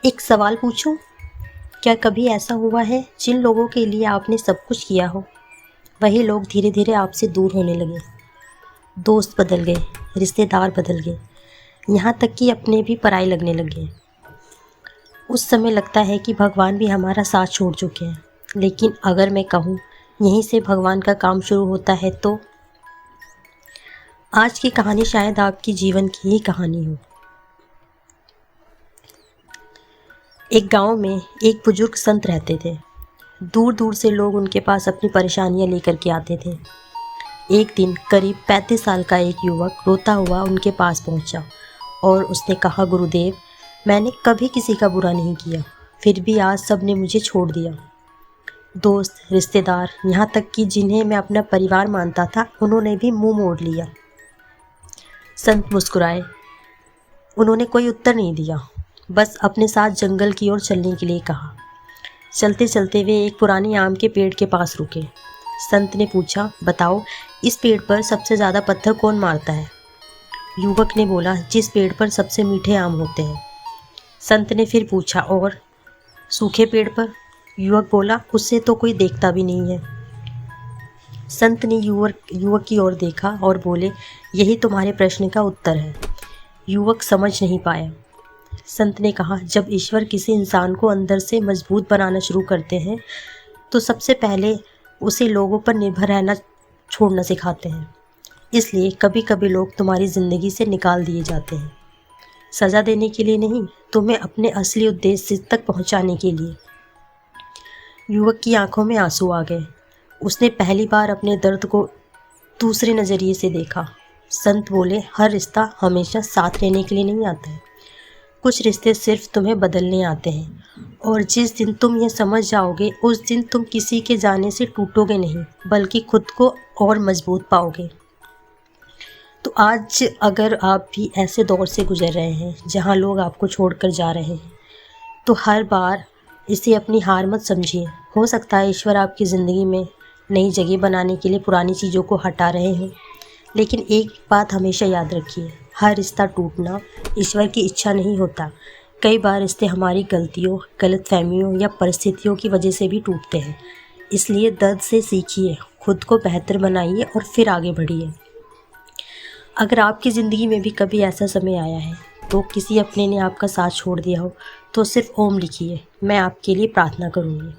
एक सवाल पूछूं? क्या कभी ऐसा हुआ है जिन लोगों के लिए आपने सब कुछ किया हो, वही लोग धीरे धीरे आपसे दूर होने लगे? दोस्त बदल गए, रिश्तेदार बदल गए, यहाँ तक कि अपने भी पराये लगने लगे। उस समय लगता है कि भगवान भी हमारा साथ छोड़ चुके हैं। लेकिन अगर मैं कहूँ यहीं से भगवान का काम शुरू होता है, तो आज की कहानी शायद आपकी जीवन की ही कहानी हो। एक गांव में एक बुजुर्ग संत रहते थे। दूर दूर से लोग उनके पास अपनी परेशानियां लेकर के आते थे। एक दिन करीब 35 साल का एक युवक रोता हुआ उनके पास पहुंचा और उसने कहा, गुरुदेव, मैंने कभी किसी का बुरा नहीं किया, फिर भी आज सब ने मुझे छोड़ दिया। दोस्त, रिश्तेदार, यहाँ तक कि जिन्हें मैं अपना परिवार मानता था, उन्होंने भी मुंह मोड़ लिया। संत मुस्कुराए। उन्होंने कोई उत्तर नहीं दिया, बस अपने साथ जंगल की ओर चलने के लिए कहा। चलते चलते वे एक पुरानी आम के पेड़ के पास रुके। संत ने पूछा, बताओ, इस पेड़ पर सबसे ज़्यादा पत्थर कौन मारता है? युवक ने बोला, जिस पेड़ पर सबसे मीठे आम होते हैं। संत ने फिर पूछा, और सूखे पेड़ पर? युवक बोला, उससे तो कोई देखता भी नहीं है। संत ने युवक की ओर देखा और बोले, यही तुम्हारे प्रश्न का उत्तर है। युवक समझ नहीं पाया। संत ने कहा, जब ईश्वर किसी इंसान को अंदर से मजबूत बनाना शुरू करते हैं, तो सबसे पहले उसे लोगों पर निर्भर रहना छोड़ना सिखाते हैं। इसलिए कभी कभी लोग तुम्हारी ज़िंदगी से निकाल दिए जाते हैं, सज़ा देने के लिए नहीं, तुम्हें अपने असली उद्देश्य तक पहुंचाने के लिए। युवक की आंखों में आंसू आ गए। उसने पहली बार अपने दर्द को दूसरे नज़रिए से देखा। संत बोले, हर रिश्ता हमेशा साथ रहने के लिए नहीं आता है। कुछ रिश्ते सिर्फ तुम्हें बदलने आते हैं, और जिस दिन तुम यह समझ जाओगे, उस दिन तुम किसी के जाने से टूटोगे नहीं, बल्कि खुद को और मजबूत पाओगे। तो आज अगर आप भी ऐसे दौर से गुजर रहे हैं जहां लोग आपको छोड़कर जा रहे हैं, तो हर बार इसे अपनी हार मत समझिए। हो सकता है ईश्वर आपकी ज़िंदगी में नई जगह बनाने के लिए पुरानी चीज़ों को हटा रहे हों। लेकिन एक बात हमेशा याद रखिए, हर रिश्ता टूटना ईश्वर की इच्छा नहीं होता। कई बार रिश्ते हमारी गलतियों, गलतफहमियों या परिस्थितियों की वजह से भी टूटते हैं। इसलिए दर्द से सीखिए, खुद को बेहतर बनाइए और फिर आगे बढ़िए। अगर आपकी ज़िंदगी में भी कभी ऐसा समय आया है तो किसी अपने ने आपका साथ छोड़ दिया हो, तो सिर्फ ओम लिखिए, मैं आपके लिए प्रार्थना करूँगी।